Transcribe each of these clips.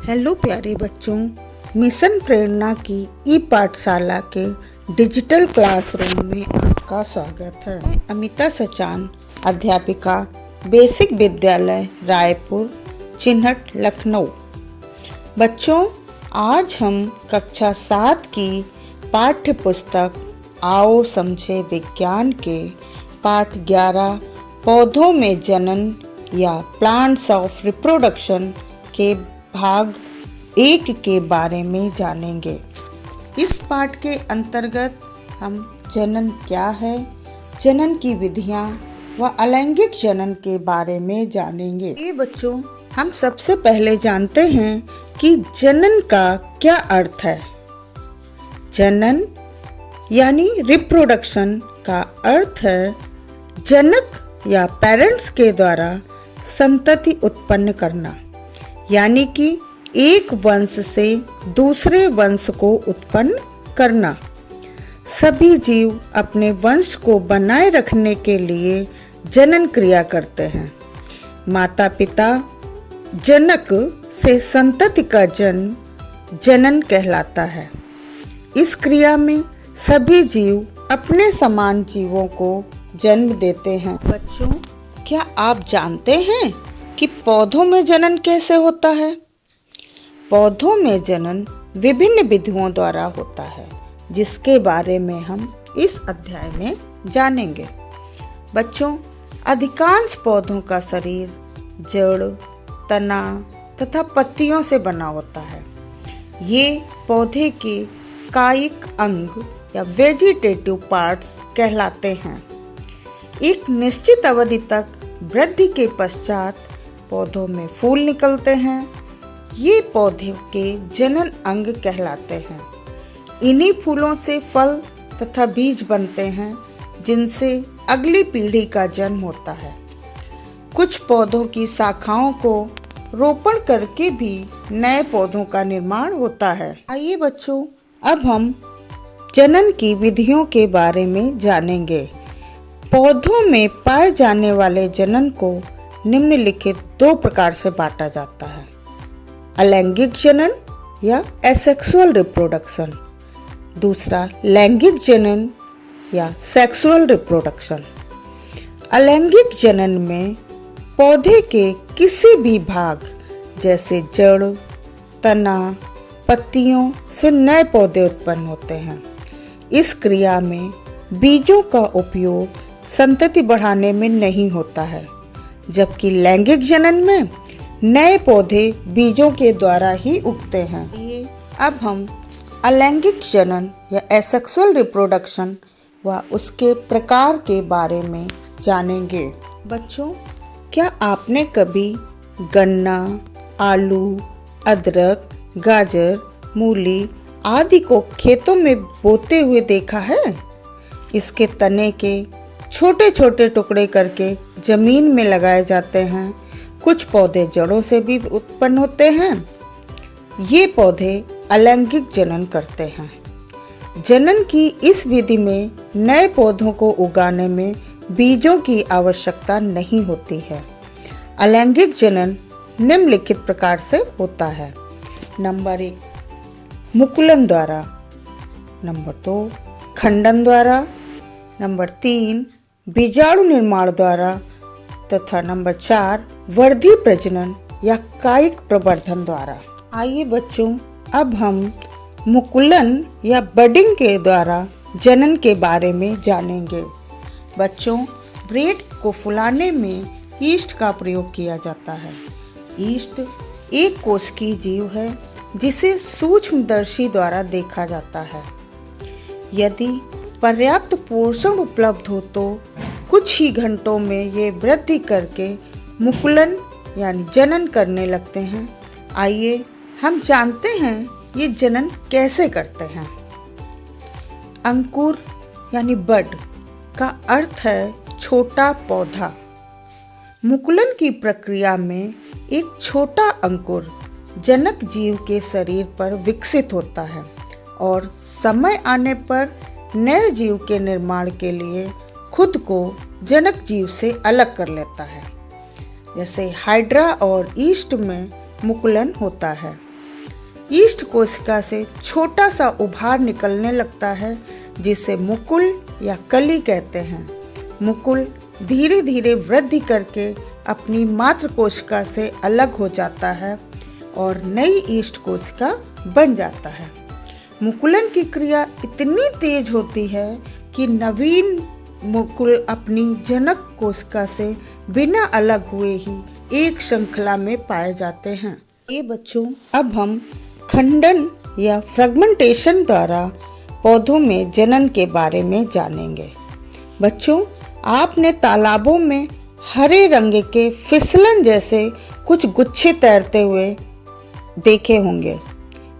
Hello प्यारे बच्चों, mission प्रेरणा की ई पाठशाला के डिजिटल क्लासरूम में आपका स्वागत है। मैं अमिता सचान, अध्यापिका, बेसिक विद्यालय रायपुर, चिन्हट, लखनऊ। बच्चों, आज हम कक्षा 7 की पाठ्य पुस्तक आओ समझे विज्ञान के पाठ 11 पौधों में जनन या प्लांट्स ऑफ रिप्रोडक्शन के भाग 1 के बारे में जानेंगे। इस पाठ के अंतर्गत हम जनन क्या है, जनन की विधियां व अलैंगिक जनन के बारे में जानेंगे। ये बच्चों, हम सबसे पहले जानते हैं कि जनन का क्या अर्थ है। जनन यानी रिप्रोडक्शन का अर्थ है जनक या पेरेंट्स के द्वारा संतति उत्पन्न करना, यानी कि एक वंश से दूसरे वंश को उत्पन्न करना। सभी जीव अपने वंश को बनाए रखने के लिए जनन क्रिया करते हैं। माता पिता जनक से संतति का जन्म जनन कहलाता है। इस क्रिया में सभी जीव अपने समान जीवों को जन्म देते हैं। बच्चों, क्या आप जानते हैं कि पौधों में जनन कैसे होता है? पौधों में जनन विभिन्न विधियों द्वारा होता है, जिसके बारे में हम इस अध्याय में जानेंगे। बच्चों, अधिकांश पौधों का शरीर जड़, तना तथा पत्तियों से बना होता है। ये पौधे के कायिक अंग या वेजिटेटिव पार्ट्स कहलाते हैं। एक निश्चित अवधि तक वृद्धि के पश्चात पौधों में फूल निकलते हैं। ये पौधे के जनन अंग कहलाते हैं। इन्हीं फूलों से फल तथा बीज बनते हैं, जिनसे अगली पीढ़ी का जन्म होता है। कुछ पौधों की शाखाओं को रोपण करके भी नए पौधों का निर्माण होता है। आइए बच्चों, अब हम जनन की विधियों के बारे में जानेंगे। पौधों में पाए जाने वाले जनन को निम्नलिखित 2 प्रकार से बांटा जाता है: अलैंगिक जनन या एसेक्सुअल रिप्रोडक्शन, दूसरा लैंगिक जनन या सेक्सुअल रिप्रोडक्शन। अलैंगिक जनन में पौधे के किसी भी भाग जैसे जड़, तना, पत्तियों से नए पौधे उत्पन्न होते हैं। इस क्रिया में बीजों का उपयोग संतति बढ़ाने में नहीं होता है, जबकि लैंगिक जनन में नए पौधे बीजों के द्वारा ही उगते हैं। अब हम अलैंगिक जनन या एसेक्सुअल रिप्रोडक्शन व उसके प्रकार के बारे में जानेंगे। बच्चों, क्या आपने कभी गन्ना, आलू, अदरक, गाजर, मूली आदि को खेतों में बोते हुए देखा है? इसके तने के छोटे छोटे टुकड़े करके जमीन में लगाए जाते हैं। कुछ पौधे जड़ों से भी उत्पन्न होते हैं। ये पौधे अलैंगिक जनन करते हैं। जनन की इस विधि में नए पौधों को उगाने में बीजों की आवश्यकता नहीं होती है। अलैंगिक जनन निम्नलिखित प्रकार से होता है: नंबर 1 मुकुलन द्वारा, नंबर 2 खंडन द्वारा, नंबर 3 बीजाणु निर्माण द्वारा तथा नंबर 4 वर्धी प्रजनन या कायिक प्रवर्धन द्वारा। आइए बच्चों, अब हम मुकुलन या बडिंग के द्वारा जनन के बारे में जानेंगे। बच्चों, ब्रेड को फुलाने में ईस्ट का प्रयोग किया जाता है। ईस्ट एक कोशिकीय जीव है, जिसे सूक्ष्मदर्शी द्वारा देखा जाता है। यदि पर्याप्त पोषण उपलब्ध हो तो कुछ ही घंटों में ये वृद्धि करके मुकुलन यानी जनन करने लगते हैं। आइए हम जानते हैं ये जनन कैसे करते हैं। अंकुर यानी बड का अर्थ है छोटा पौधा। मुकुलन की प्रक्रिया में एक छोटा अंकुर जनक जीव के शरीर पर विकसित होता है और समय आने पर नए जीव के निर्माण के लिए खुद को जनक जीव से अलग कर लेता है। जैसे हाइड्रा और ईस्ट में मुकुलन होता है। ईस्ट कोशिका से छोटा सा उभार निकलने लगता है जिसे मुकुल या कली कहते हैं। मुकुल धीरे धीरे वृद्धि करके अपनी मातृ कोशिका से अलग हो जाता है और नई ईस्ट कोशिका बन जाता है। मुकुलन की क्रिया इतनी तेज होती है कि नवीन मुकुल अपनी जनक कोशिका से बिना अलग हुए ही एक श्रृंखला में पाए जाते हैं। ये बच्चों, अब हम खंडन या फ्रेगमेंटेशन द्वारा पौधों में जनन के बारे में जानेंगे। बच्चों, आपने तालाबों में हरे रंग के फिसलन जैसे कुछ गुच्छे तैरते हुए देखे होंगे।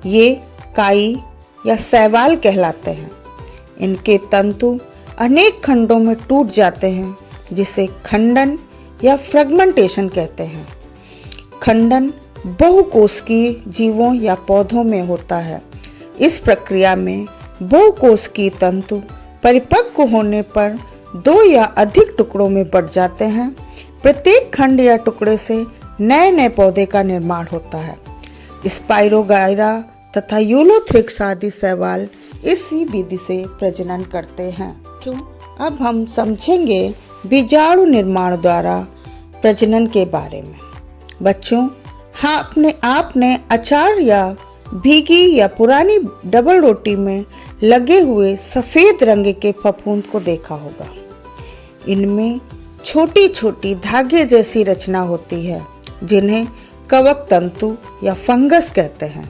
ये काई या शैवाल कहलाते हैं। इनके तंतु अनेक खंडों में टूट जाते हैं जिसे खंडन या फ्रेगमेंटेशन कहते हैं। खंडन बहुकोशिकीय जीवों या पौधों में होता है। इस प्रक्रिया में बहुकोशिकीय तंतु परिपक्व होने पर 2 या अधिक टुकड़ों में बढ़ जाते हैं। प्रत्येक खंड या टुकड़े से नए नए पौधे का निर्माण होता है। स्पाइरोगाइरा तथा यूलोथ्रिक्स आदि शैवाल इसी विधि से प्रजनन करते हैं। तो अब हम समझेंगे बीजाणु निर्माण द्वारा प्रजनन के बारे में। बच्चों, आपने अचार या भीगी या पुरानी डबल रोटी में लगे हुए सफेद रंग के फफूंद को देखा होगा। इनमें छोटी छोटी धागे जैसी रचना होती है जिन्हें कवक तंतु या फंगस कहते हैं।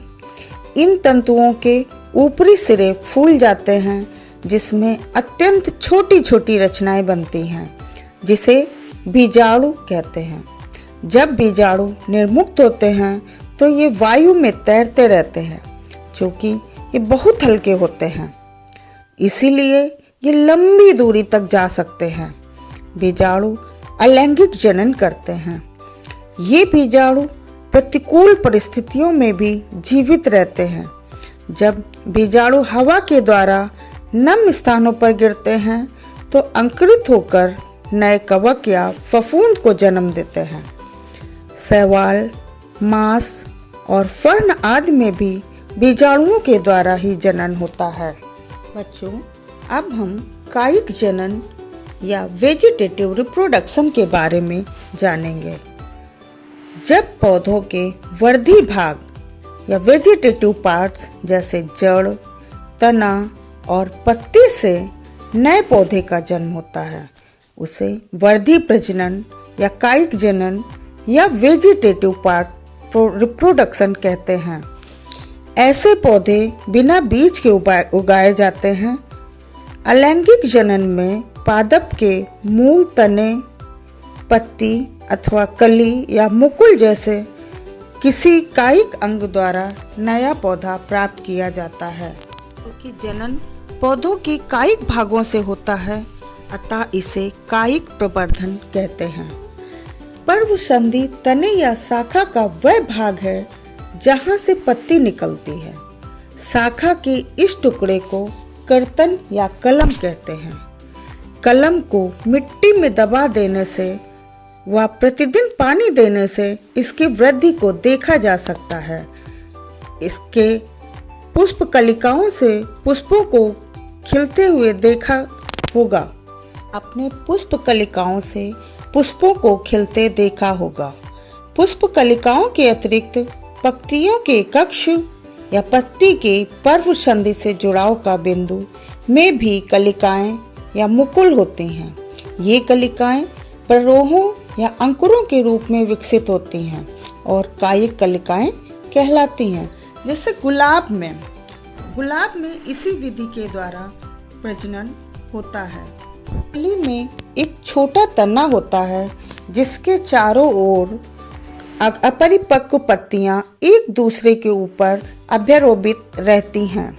इन तंतुओं के ऊपरी सिरे फूल जाते हैं जिसमें अत्यंत छोटी छोटी रचनाएं बनती हैं जिसे बीजाणु कहते हैं। जब बीजाणु निर्मुक्त होते हैं तो ये वायु में तैरते रहते हैं, क्योंकि ये बहुत हल्के होते हैं, इसीलिए ये लंबी दूरी तक जा सकते हैं। बीजाणु अलैंगिक जनन करते हैं। ये बीजाणु प्रतिकूल परिस्थितियों में भी जीवित रहते हैं। जब बीजाणु हवा के द्वारा नम स्थानों पर गिरते हैं तो अंकुरित होकर नए कवक या फफूंद को जन्म देते हैं। शैवाल, मांस और फर्न आदि में भी बीजाणुओं के द्वारा ही जनन होता है। बच्चों, अब हम कायिक जनन या वेजिटेटिव रिप्रोडक्शन के बारे में जानेंगे। जब पौधों के वर्धी भाग या वेजिटेटिव पार्ट्स जैसे जड़, तना और पत्ती से नए पौधे का जन्म होता है, उसे वर्धी प्रजनन या कायिक जनन या वेजिटेटिव पार्ट रिप्रोडक्शन कहते हैं। ऐसे पौधे बिना बीज के उगाए जाते हैं। अलैंगिक जनन में पादप के मूल, तने, पत्ती अथवा कली या मुकुल जैसे किसी कायिक अंग द्वारा नया पौधा प्राप्त किया जाता है। क्योंकि जनन पौधों के कायिक भागों से होता है, अतः इसे कायिक प्रवर्धन कहते हैं। पर्व संधि तने या शाखा का वह भाग है जहां से पत्ती निकलती है। शाखा के इस टुकड़े को कर्तन या कलम कहते हैं। कलम को मिट्टी में दबा देने से व प्रतिदिन पानी देने से इसकी वृद्धि को देखा जा सकता है। इसके पुष्प कलिकाओं से पुष्पों को खिलते हुए देखा होगा। अपने पुष्प कलिकाओं से पुष्पों को खिलते देखा होगा। पुष्प कलिकाओं के अतिरिक्त पत्तियों के कक्ष या पत्ती के पर्व संधि से जुड़ाव का बिंदु में भी कलिकाएं या मुकुल होती हैं। ये कलिकाएं प्ररोहों या अंकुरों के रूप में विकसित होती हैं और कायिक कलिकाएं कहलाती हैं। जैसे गुलाब में इसी विधि के द्वारा प्रजनन होता है। कली में एक छोटा तना होता है जिसके चारों ओर अपरिपक्व पत्तियां एक दूसरे के ऊपर अभ्यरोपित रहती हैं।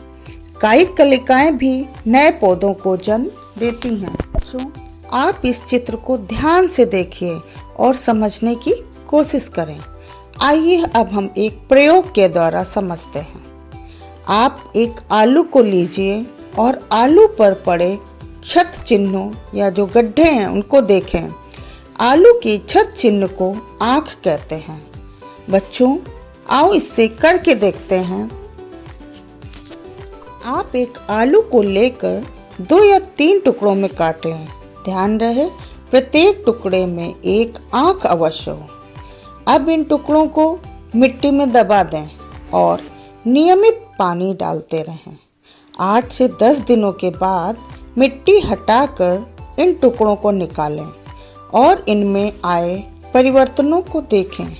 कायिक कलिकाएं भी नए पौधों को जन्म देती हैं। बच्चों, आप इस चित्र को ध्यान से देखिए और समझने की कोशिश करें। आइए अब हम एक प्रयोग के द्वारा समझते हैं। आप एक आलू को लीजिए और आलू पर पड़े छत चिन्हों या जो गड्ढे हैं उनको देखें। आलू की छत चिन्ह को आँख कहते हैं। बच्चों, आओ इससे करके देखते हैं। आप एक आलू को लेकर 2 या 3 टुकड़ों में काट लें। ध्यान रहे प्रत्येक टुकड़े में एक आंख अवश्य हो। अब इन टुकड़ों को मिट्टी में दबा दें और नियमित पानी डालते रहें। 8 से 10 दिनों के बाद मिट्टी हटाकर इन टुकड़ों को निकालें और इनमें आए परिवर्तनों को देखें।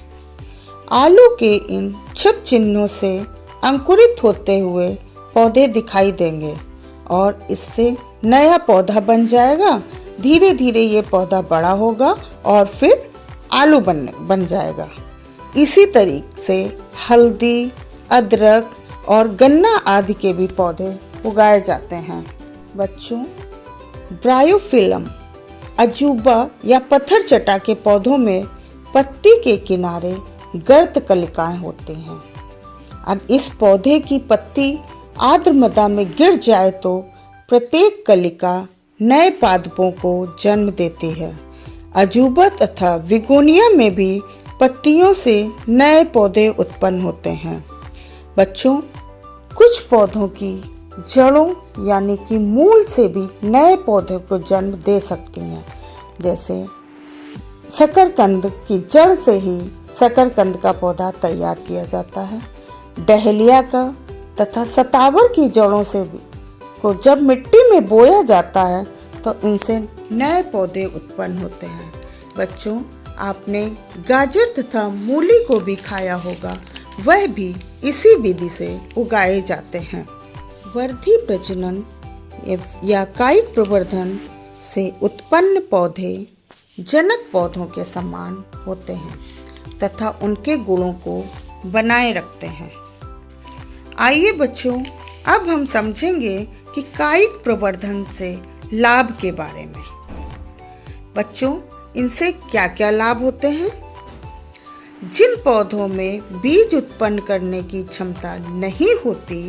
आलू के इन छुत चिन्हों से अंकुरित होते हुए पौधे दिखाई देंगे और इससे नया पौधा बन जाएगा। धीरे धीरे ये पौधा बड़ा होगा और फिर आलू बन जाएगा। इसी तरीके से हल्दी, अदरक और गन्ना आदि के भी पौधे उगाए जाते हैं। बच्चों, ब्रायोफिलम, अजूबा या पत्थर चटा के पौधों में पत्ती के किनारे गर्त कलिकाएं होती हैं। अब इस पौधे की पत्ती आर्द्र मृदा में गिर जाए तो प्रत्येक कलिका नए पादपों को जन्म देती है। अजूबा तथा विगोनिया में भी पत्तियों से नए पौधे उत्पन्न होते हैं। बच्चों, कुछ पौधों की जड़ों यानी कि मूल से भी नए पौधे को जन्म दे सकती हैं। जैसे शकरकंद की जड़ से ही शकरकंद का पौधा तैयार किया जाता है। डहलिया का तथा सतावर की जड़ों से को जब मिट्टी में बोया जाता है तो इनसे नए पौधे उत्पन्न होते हैं। बच्चों, आपने गाजर तथा मूली को भी खाया होगा, वह भी इसी विधि से उगाए जाते हैं। वर्धी प्रजनन या कायिक प्रवर्धन से उत्पन्न पौधे जनक पौधों के समान होते हैं तथा उनके गुणों को बनाए रखते हैं। आइए बच्चों, अब हम समझेंगे कि कायिक प्रवर्धन से लाभ के बारे में। बच्चों, इनसे क्या क्या लाभ होते हैं? जिन पौधों में बीज उत्पन्न करने की क्षमता नहीं होती,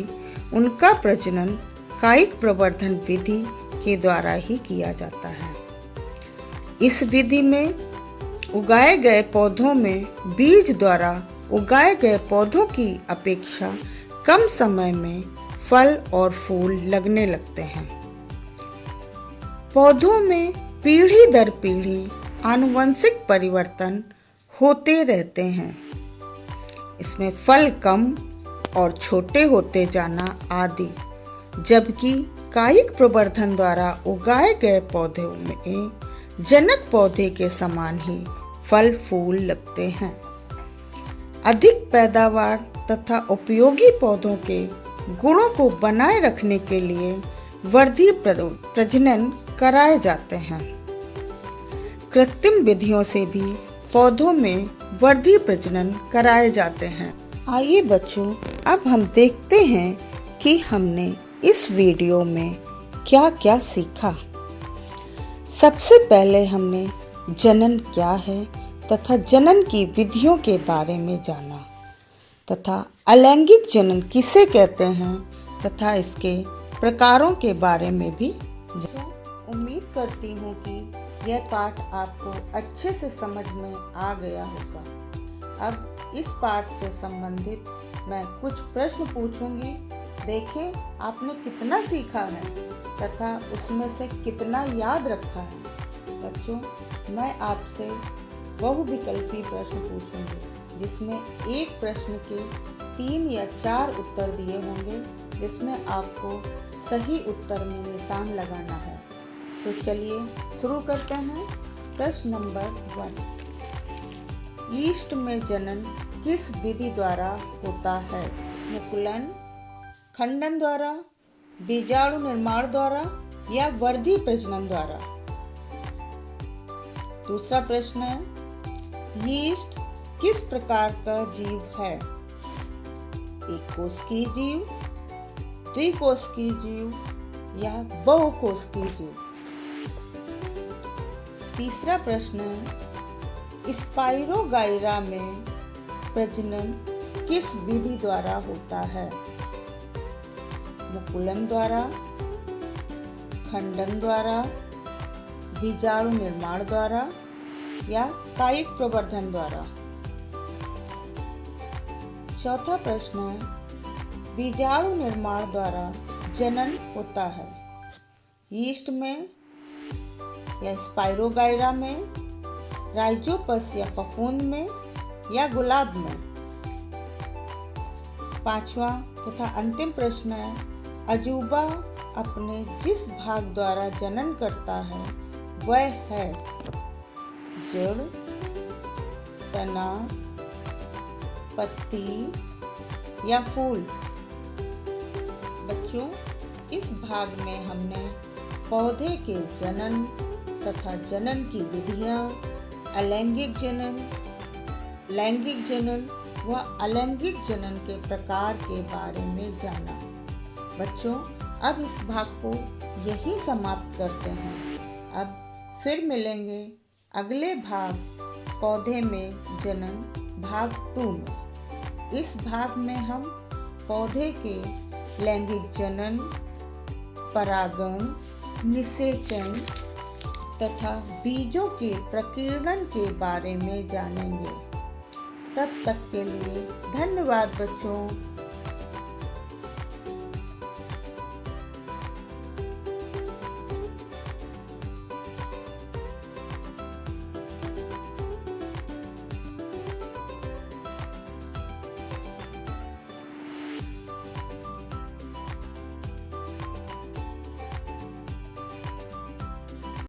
उनका प्रजनन कायिक प्रवर्धन विधि के द्वारा ही किया जाता है। इस विधि में उगाए गए पौधों में बीज द्वारा उगाए गए पौधों की अपेक्षा कम समय में फल और फूल लगने लगते हैं। पौधों में पीढ़ी दर पीढ़ी आनुवंशिक परिवर्तन होते रहते हैं। इसमें फल कम और छोटे होते जाना आदि, जबकि कायिक प्रवर्धन द्वारा उगाए गए पौधों में जनक पौधे के समान ही फल फूल लगते हैं। अधिक पैदावार तथा उपयोगी पौधों के गुणों को बनाए रखने के लिए वर्धी प्रजनन कराए जाते हैं। कृत्रिम विधियों से भी पौधों में वर्धी प्रजनन कराए जाते हैं। आइए बच्चों, अब हम देखते हैं कि हमने इस वीडियो में क्या क्या सीखा। सबसे पहले हमने जनन क्या है तथा जनन की विधियों के बारे में जाना तथा अलैंगिक जनन किसे कहते हैं तथा इसके प्रकारों के बारे में भी जाना। उम्मीद करती हूँ कि यह पाठ आपको अच्छे से समझ में आ गया होगा। अब इस पाठ से संबंधित मैं कुछ प्रश्न पूछूंगी। देखें आपने कितना सीखा है तथा उसमें से कितना याद रखा है। बच्चों, मैं आपसे बहुविकल्पी प्रश्न पूछूंगी, जिसमें एक प्रश्न के 3 या 4 उत्तर दिए होंगे, जिसमें आपको सही उत्तर में निशान लगाना है। तो चलिए शुरू करते हैं। प्रश्न नंबर 1, ईस्ट में जनन किस विधि द्वारा होता है? मुकुलन, खंडन द्वारा, बीजाणु निर्माण द्वारा या वर्धी प्रजनन द्वारा? दूसरा प्रश्न है, यीस्ट किस प्रकार का जीव है? एक कोशिकीय जीव, द्विकोशिकीय जीव या बहुकोशिकीय जीव? तीसरा प्रश्न है, स्पाइरोगाइरा में प्रजनन किस विधि द्वारा होता है? मुकुलन द्वारा, खंडन द्वारा, बीजाणु निर्माण द्वारा या कायिक प्रवर्धन द्वारा? चौथा प्रश्न है, बीजाणु निर्माण द्वारा जनन होता है यीस्ट में या स्पाइरोगाइरा में, राइजोपस या फफूंद में या गुलाब में। पांचवा तथा अंतिम प्रश्न है, अजूबा अपने जिस भाग द्वारा जनन करता है वह है जड़, तना, पत्ती या फूल। बच्चों, इस भाग में हमने पौधे के जनन तथा जनन की विधियां, अलैंगिक जनन, लैंगिक जनन व अलैंगिक जनन के प्रकार के बारे में जाना। बच्चों, अब इस भाग को यही समाप्त करते हैं। अब फिर मिलेंगे अगले भाग पौधे में जनन भाग 2 में। इस भाग में हम पौधे के लैंगिक जनन, परागण, निषेचन तथा बीजों के प्रकीर्णन के बारे में जानेंगे। तब तक के लिए धन्यवाद बच्चों।